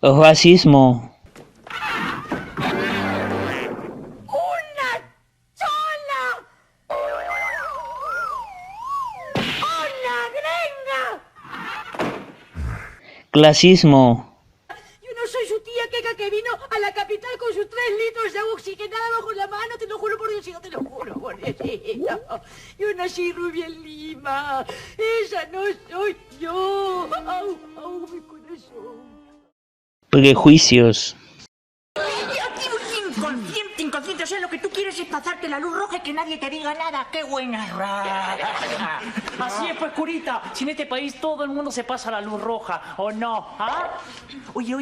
Racismo. ¡Una chola! ¡Una gringa! Clasismo. Yo no soy su tía Keka que vino a la capital con sus 3 litros de agua oxigenada bajo la mano, te lo juro por Diosito, te lo juro por Diosito. Yo nací rubia en Lima. Esa no soy yo. Au, au, mi corazón. Prejuicios. Inconsciente, o sea, lo que tú quieres es pasarte la luz roja y que nadie te diga nada. ¡Qué buena rara! Así es, pues, curita. Si en este país todo el mundo se pasa la luz roja, ¿o no? ¿Ah? Oye.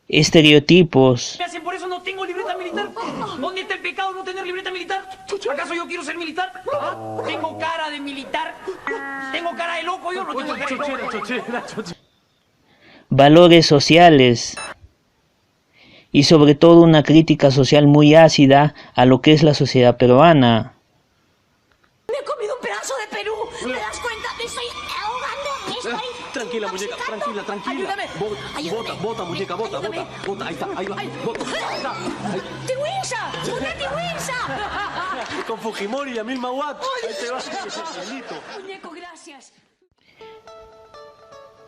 Estereotipos. ¿Qué hacen? Por eso no tengo libreta militar. ¿Dónde está el pecado no tener libreta militar? ¿Acaso yo quiero ser militar? ¿Ah? ¿Tengo cara de militar? ¿Tengo cara de loco? Yo no tengo cara de loco. Valores sociales. Y sobre todo una crítica social muy ácida a lo que es la sociedad peruana. Me he comido un pedazo de Perú. ¿Me das cuenta? Me estoy ahogando. Me estoy Tranquila, muñeca, tranquila. Ayúdame. Bota, muñeca, bota. Ahí está, ahí va. Bota. ¡Tiwinsa! ¡Una tiwinsa! Con Fujimori y a Milma Watt. Ahí te vas, cielito. Muñeco, gracias.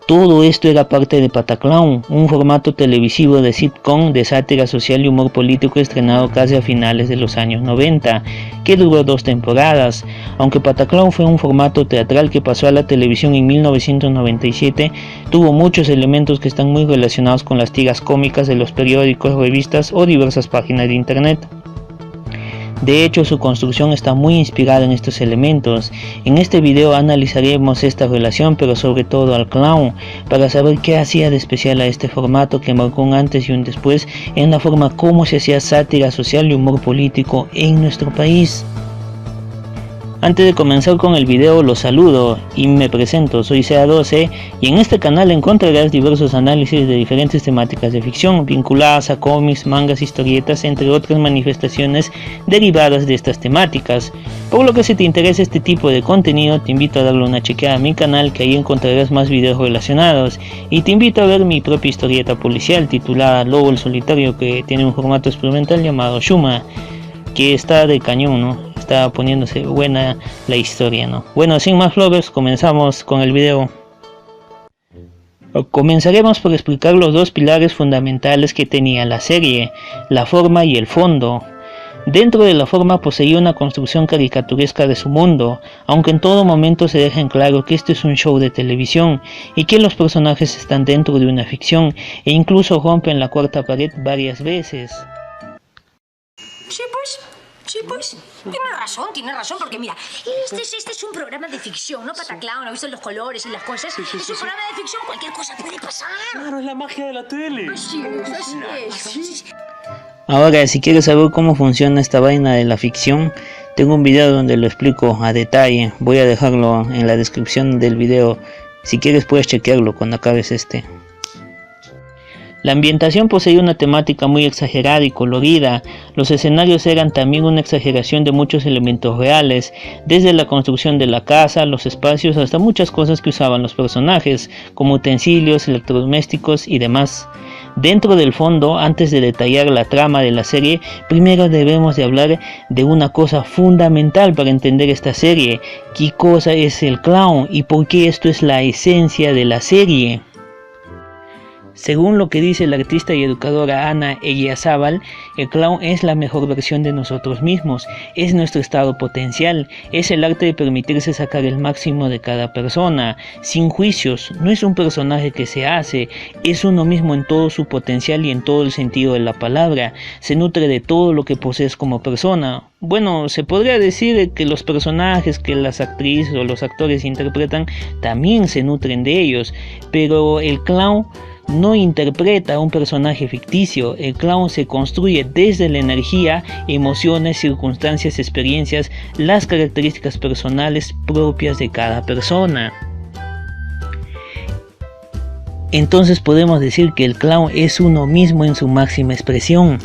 Todo esto era parte de Pataclown, un formato televisivo de sitcom de sátira social y humor político estrenado casi a finales de los años 90, que duró 2 temporadas. Aunque Pataclown fue un formato teatral que pasó a la televisión en 1997, tuvo muchos elementos que están muy relacionados con las tiras cómicas de los periódicos, revistas o diversas páginas de internet. De hecho, su construcción está muy inspirada en estos elementos. En este video analizaremos esta relación, pero sobre todo al clown, para saber qué hacía de especial a este formato que marcó un antes y un después en la forma como se hacía sátira social y humor político en nuestro país. Antes de comenzar con el video los saludo y me presento, soy Sea12 y en este canal encontrarás diversos análisis de diferentes temáticas de ficción vinculadas a cómics, mangas, historietas, entre otras manifestaciones derivadas de estas temáticas. Por lo que si te interesa este tipo de contenido te invito a darle una chequeada a mi canal, que ahí encontrarás más videos relacionados, y te invito a ver mi propia historieta policial titulada Lobo el Solitario, que tiene un formato experimental llamado Shuma, que está de cañón, ¿no? Está poniéndose buena la historia, ¿no? Bueno, sin más lovers, comenzamos con el video. Comenzaremos por explicar los 2 pilares fundamentales que tenía la serie, la forma y el fondo. Dentro de la forma poseía una construcción caricaturesca de su mundo, aunque en todo momento se deja en claro que este es un show de televisión y que los personajes están dentro de una ficción e incluso rompen la 4ª pared varias veces. Sí, pues, tiene razón, porque mira, este es un programa de ficción, ¿no? Pataclown, ¿no? ¿Viste los colores y las cosas? Es un programa de ficción, cualquier cosa puede pasar. Claro, es la magia de la tele. Así es. Ahora, si quieres saber cómo funciona esta vaina de la ficción, tengo un video donde lo explico a detalle. Voy a dejarlo en la descripción del video. Si quieres puedes chequearlo cuando acabes este. La ambientación poseía una temática muy exagerada y colorida. Los escenarios eran también una exageración de muchos elementos reales, desde la construcción de la casa, los espacios, hasta muchas cosas que usaban los personajes, como utensilios, electrodomésticos y demás. Dentro del fondo, antes de detallar la trama de la serie, primero debemos de hablar de una cosa fundamental para entender esta serie. ¿Qué cosa es el clown y por qué esto es la esencia de la serie? Según lo que dice la artista y educadora Ana Eguiazábal, el clown es la mejor versión de nosotros mismos, es nuestro estado potencial, es el arte de permitirse sacar el máximo de cada persona, sin juicios. No es un personaje que se hace, es uno mismo en todo su potencial y en todo el sentido de la palabra, se nutre de todo lo que posees como persona. Bueno, se podría decir que los personajes que las actrices o los actores interpretan también se nutren de ellos, pero el clown no interpreta a un personaje ficticio. El clown se construye desde la energía, emociones, circunstancias, experiencias, las características personales propias de cada persona. Entonces podemos decir que el clown es uno mismo en su máxima expresión.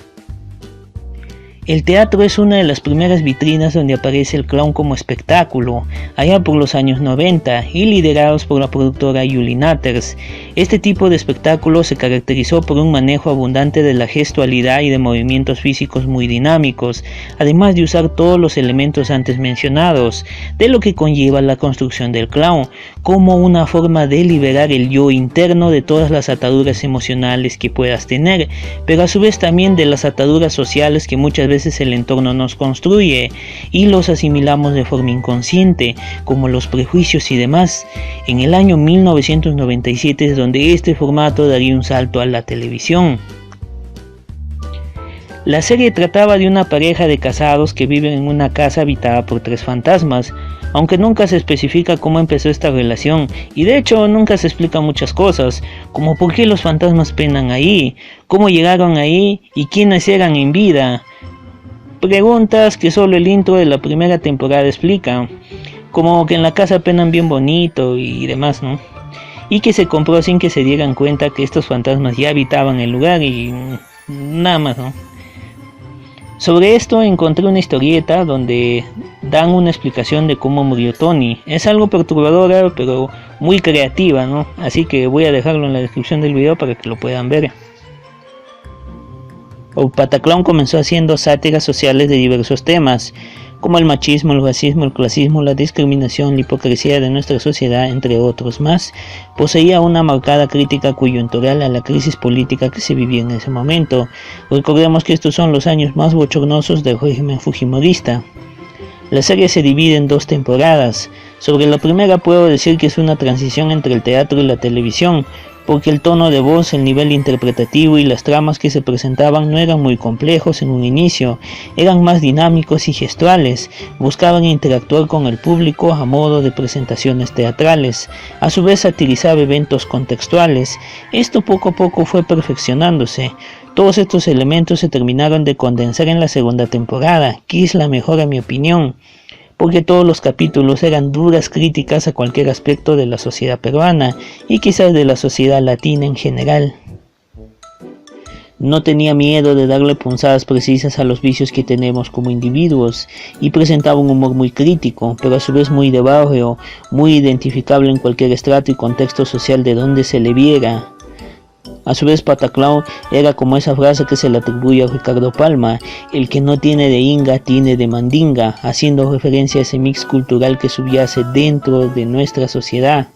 El teatro es una de las primeras vitrinas donde aparece el clown como espectáculo, allá por los años 90, y liderados por la productora Julie Natters. Este tipo de espectáculo se caracterizó por un manejo abundante de la gestualidad y de movimientos físicos muy dinámicos, además de usar todos los elementos antes mencionados, de lo que conlleva la construcción del clown, como una forma de liberar el yo interno de todas las ataduras emocionales que puedas tener, pero a su vez también de las ataduras sociales que muchas veces el entorno nos construye y los asimilamos de forma inconsciente, como los prejuicios y demás. En el año 1997 es donde este formato daría un salto a la televisión. La serie trataba de una pareja de casados que viven en una casa habitada por 3 fantasmas, aunque nunca se especifica cómo empezó esta relación, y de hecho nunca se explican muchas cosas, como por qué los fantasmas penan ahí, cómo llegaron ahí y quiénes eran en vida. Preguntas que solo el intro de la primera temporada explica, como que en la casa penan bien bonito y demás, ¿no? Y que se compró sin que se dieran cuenta que estos fantasmas ya habitaban el lugar y nada más, ¿no? Sobre esto encontré una historieta donde dan una explicación de cómo murió Tony. Es algo perturbadora, pero muy creativa, ¿no? Así que voy a dejarlo en la descripción del video para que lo puedan ver. Pataclown comenzó haciendo sátiras sociales de diversos temas, como el machismo, el racismo, el clasismo, la discriminación, la hipocresía de nuestra sociedad, entre otros más. Poseía una marcada crítica coyuntural a la crisis política que se vivía en ese momento. Recordemos que estos son los años más bochornosos del régimen fujimorista. La serie se divide en 2 temporadas. Sobre la primera puedo decir que es una transición entre el teatro y la televisión, porque el tono de voz, el nivel interpretativo y las tramas que se presentaban no eran muy complejos en un inicio, eran más dinámicos y gestuales, buscaban interactuar con el público a modo de presentaciones teatrales, a su vez satirizaba eventos contextuales. Esto poco a poco fue perfeccionándose. Todos estos elementos se terminaron de condensar en la segunda temporada, que es la mejor a mi opinión, porque todos los capítulos eran duras críticas a cualquier aspecto de la sociedad peruana y quizás de la sociedad latina en general. No tenía miedo de darle punzadas precisas a los vicios que tenemos como individuos y presentaba un humor muy crítico, pero a su vez muy de barrio, muy identificable en cualquier estrato y contexto social de donde se le viera. A su vez, Pataclown era como esa frase que se le atribuye a Ricardo Palma: el que no tiene de inga tiene de mandinga, haciendo referencia a ese mix cultural que subyace dentro de nuestra sociedad.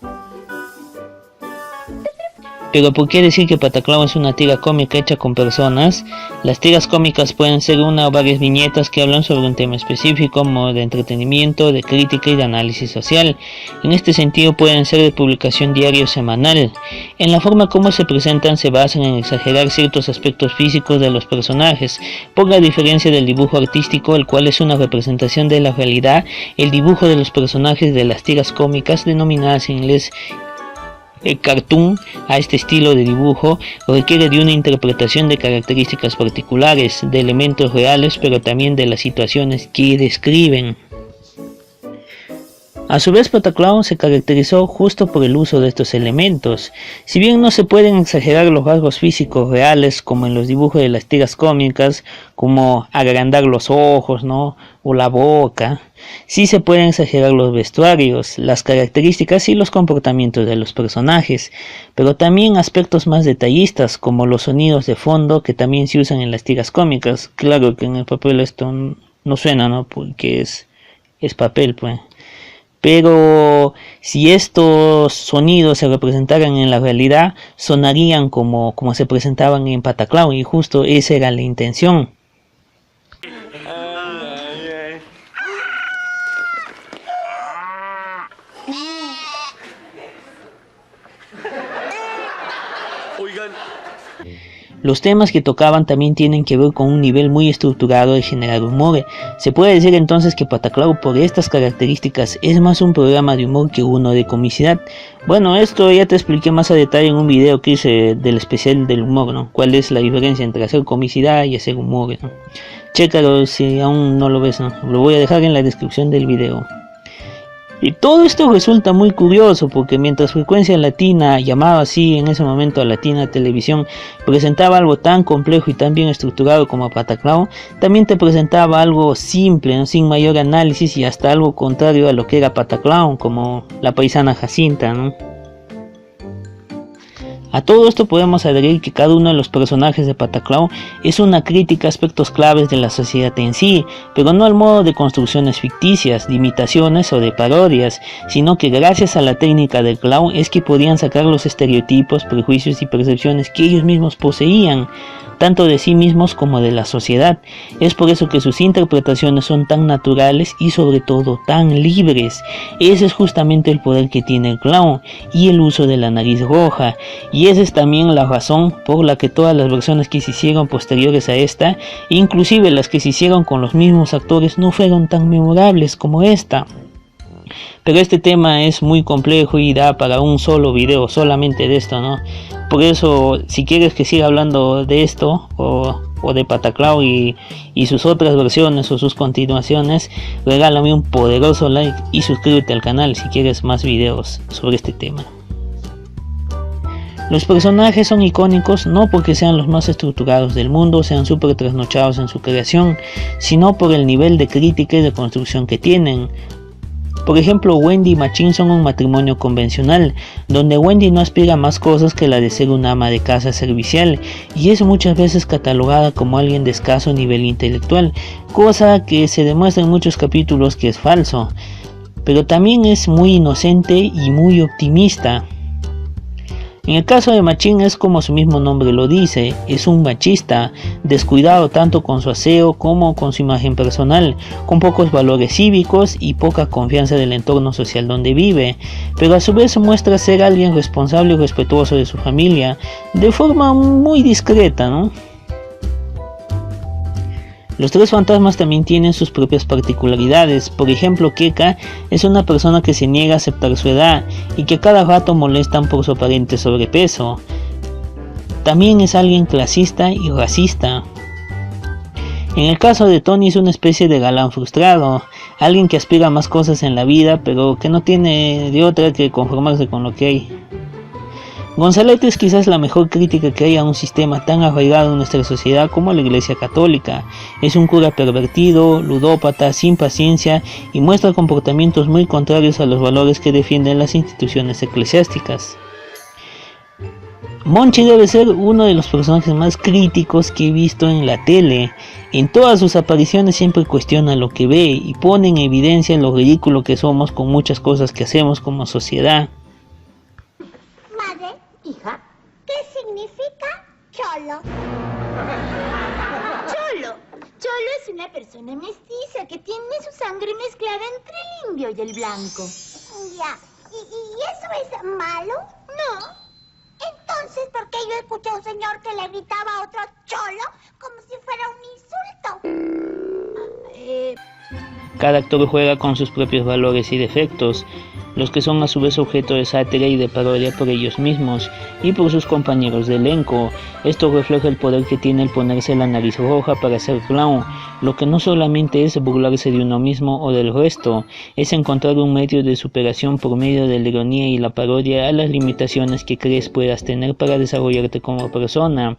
Pero ¿por qué decir que Pataclown es una tira cómica hecha con personas? Las tiras cómicas pueden ser una o varias viñetas que hablan sobre un tema específico, como de entretenimiento, de crítica y de análisis social. En este sentido pueden ser de publicación diaria o semanal. En la forma como se presentan se basan en exagerar ciertos aspectos físicos de los personajes, por la diferencia del dibujo artístico, el cual es una representación de la realidad. El dibujo de los personajes de las tiras cómicas, denominadas en inglés el cartoon, a este estilo de dibujo requiere de una interpretación de características particulares, de elementos reales, pero también de las situaciones que describen. A su vez, Pataclown se caracterizó justo por el uso de estos elementos. Si bien no se pueden exagerar los rasgos físicos reales como en los dibujos de las tiras cómicas, como agrandar los ojos, ¿no?, o la boca, sí se pueden exagerar los vestuarios, las características y los comportamientos de los personajes, pero también aspectos más detallistas como los sonidos de fondo que también se usan en las tiras cómicas. Claro que en el papel esto no suena, ¿no?, porque es papel, pues. Pero si estos sonidos se representaran en la realidad, sonarían como se presentaban en Pataclown, y justo esa era la intención. Oigan. Los temas que tocaban también tienen que ver con un nivel muy estructurado de generar humor. Se puede decir entonces que Pataclown, por estas características, es más un programa de humor que uno de comicidad. Bueno, esto ya te expliqué más a detalle en un video que hice del especial del humor, ¿no? ¿Cuál es la diferencia entre hacer comicidad y hacer humor, ¿no? Chécalo si aún no lo ves, ¿no? Lo voy a dejar en la descripción del video. Y todo esto resulta muy curioso porque mientras Frecuencia Latina, llamado así en ese momento a Latina Televisión, presentaba algo tan complejo y tan bien estructurado como Pataclown, también te presentaba algo simple, ¿no? Sin mayor análisis y hasta algo contrario a lo que era Pataclown, como La Paisana Jacinta, ¿no? A todo esto podemos adherir que cada uno de los personajes de Pataclown es una crítica a aspectos claves de la sociedad en sí, pero no al modo de construcciones ficticias, de imitaciones o de parodias, sino que gracias a la técnica del clown es que podían sacar los estereotipos, prejuicios y percepciones que ellos mismos poseían, tanto de sí mismos como de la sociedad. Es por eso que sus interpretaciones son tan naturales y sobre todo tan libres. Ese es justamente el poder que tiene el clown y el uso de la nariz roja, y esa es también la razón por la que todas las versiones que se hicieron posteriores a esta, inclusive las que se hicieron con los mismos actores, no fueron tan memorables como esta. Pero este tema es muy complejo y da para un solo video solamente de esto, ¿no? Por eso, si quieres que siga hablando de esto o de Pataclown y sus otras versiones o sus continuaciones, regálame un poderoso like y suscríbete al canal si quieres más videos sobre este tema. Los personajes son icónicos no porque sean los más estructurados del mundo, sean súper trasnochados en su creación, sino por el nivel de crítica y de construcción que tienen. Por ejemplo, Wendy y Machín son un matrimonio convencional, donde Wendy no aspira a más cosas que la de ser una ama de casa servicial, y es muchas veces catalogada como alguien de escaso nivel intelectual, cosa que se demuestra en muchos capítulos que es falso, pero también es muy inocente y muy optimista. En el caso de Machín es como su mismo nombre lo dice, es un machista, descuidado tanto con su aseo como con su imagen personal, con pocos valores cívicos y poca confianza del entorno social donde vive, pero a su vez muestra ser alguien responsable y respetuoso de su familia, de forma muy discreta, ¿no? Los tres fantasmas también tienen sus propias particularidades. Por ejemplo, Keka es una persona que se niega a aceptar su edad y que cada rato molestan por su aparente sobrepeso. También es alguien clasista y racista. En el caso de Tony es una especie de galán frustrado, alguien que aspira a más cosas en la vida pero que no tiene de otra que conformarse con lo que hay. Gonzalete es quizás la mejor crítica que hay a un sistema tan arraigado en nuestra sociedad como la Iglesia Católica. Es un cura pervertido, ludópata, sin paciencia y muestra comportamientos muy contrarios a los valores que defienden las instituciones eclesiásticas. Monchi debe ser uno de los personajes más críticos que he visto en la tele. En todas sus apariciones siempre cuestiona lo que ve y pone en evidencia lo ridículo que somos con muchas cosas que hacemos como sociedad. Hija, ¿qué significa cholo? Cholo es una persona mestiza que tiene su sangre mezclada entre el indio y el blanco. Ya, ¿y eso es malo? No. Entonces, ¿por qué yo escuché a un señor que le gritaba a otro cholo como si fuera un insulto? Cada actor juega con sus propios valores y defectos, los que son a su vez objeto de sátira y de parodia por ellos mismos y por sus compañeros de elenco. Esto refleja el poder que tiene el ponerse la nariz roja para ser clown, lo que no solamente es burlarse de uno mismo o del resto, es encontrar un medio de superación por medio de la ironía y la parodia a las limitaciones que crees puedas tener para desarrollarte como persona.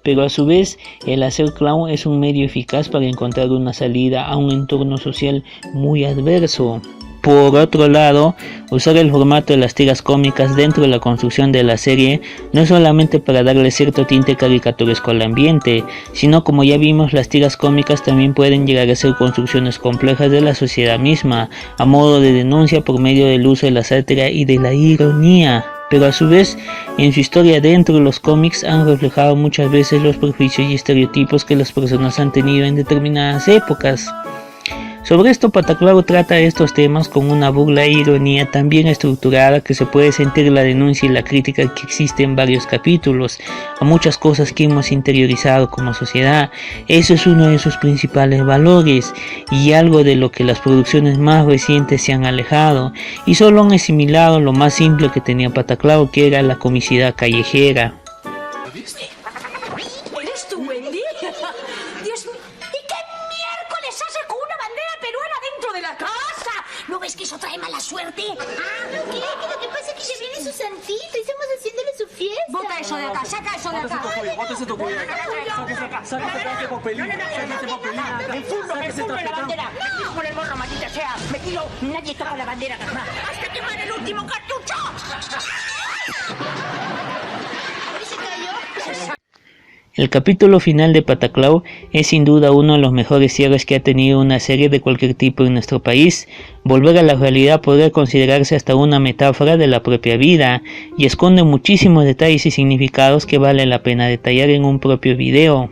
Pero a su vez, el hacer clown es un medio eficaz para encontrar una salida a un entorno social muy adverso. Por otro lado, usar el formato de las tiras cómicas dentro de la construcción de la serie no es solamente para darle cierto tinte caricaturesco al ambiente, sino como ya vimos, las tiras cómicas también pueden llegar a ser construcciones complejas de la sociedad misma, a modo de denuncia por medio del uso de la sátira y de la ironía. Pero a su vez, en su historia dentro de los cómics han reflejado muchas veces los prejuicios y estereotipos que las personas han tenido en determinadas épocas. Sobre esto, Pataclown trata estos temas con una burla e ironía tan bien estructurada que se puede sentir la denuncia y la crítica que existe en varios capítulos a muchas cosas que hemos interiorizado como sociedad. Eso es uno de sus principales valores y algo de lo que las producciones más recientes se han alejado y solo han asimilado lo más simple que tenía Pataclown, que era la comicidad callejera. ¿Eres tú, Wendy? Dios mío, ¿y qué miércoles haces con una bandera peruana dentro de la casa? ¿No ves que eso trae de acá, saca eso de acá. Bótese tu cuello. Saca este pedazo de papelín. Saca este papelín. ¡Enfume la bandera! ¡No! ¡Por el morro, maldita sea! ¡Me tiro! ¡Nadie toca la bandera, Casma! ¡Hasta quemar el último cartucho! El capítulo final de Pataclown es sin duda uno de los mejores cierres que ha tenido una serie de cualquier tipo en nuestro país. Volver a la realidad podría considerarse hasta una metáfora de la propia vida y esconde muchísimos detalles y significados que vale la pena detallar en un propio video.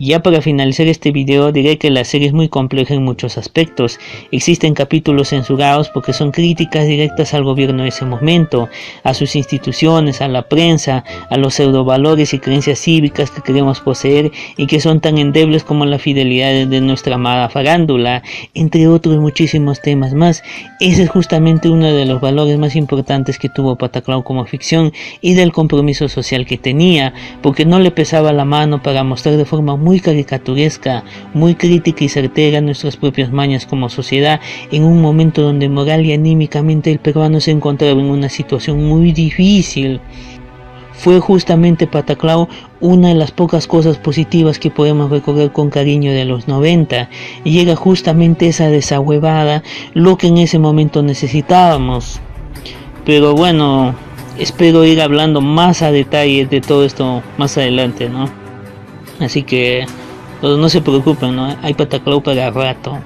Ya para finalizar este video diré que la serie es muy compleja en muchos aspectos. Existen capítulos censurados porque son críticas directas al gobierno de ese momento, a sus instituciones, a la prensa, a los pseudovalores y creencias cívicas que queremos poseer y que son tan endebles como la fidelidad de nuestra amada farándula, entre otros muchísimos temas más. Ese es justamente uno de los valores más importantes que tuvo Pataclown como ficción y del compromiso social que tenía, porque no le pesaba la mano para mostrar de forma muy caricaturesca, muy crítica y certera nuestras propias mañas como sociedad en un momento donde moral y anímicamente el peruano se encontraba en una situación muy difícil. Fue justamente Pataclown una de las pocas cosas positivas que podemos recordar con cariño de los 90, y era justamente esa desahuevada lo que en ese momento necesitábamos. Pero bueno, espero ir hablando más a detalle de todo esto más adelante, ¿no? Así que no se preocupen, ¿no? Hay Pataclown para rato.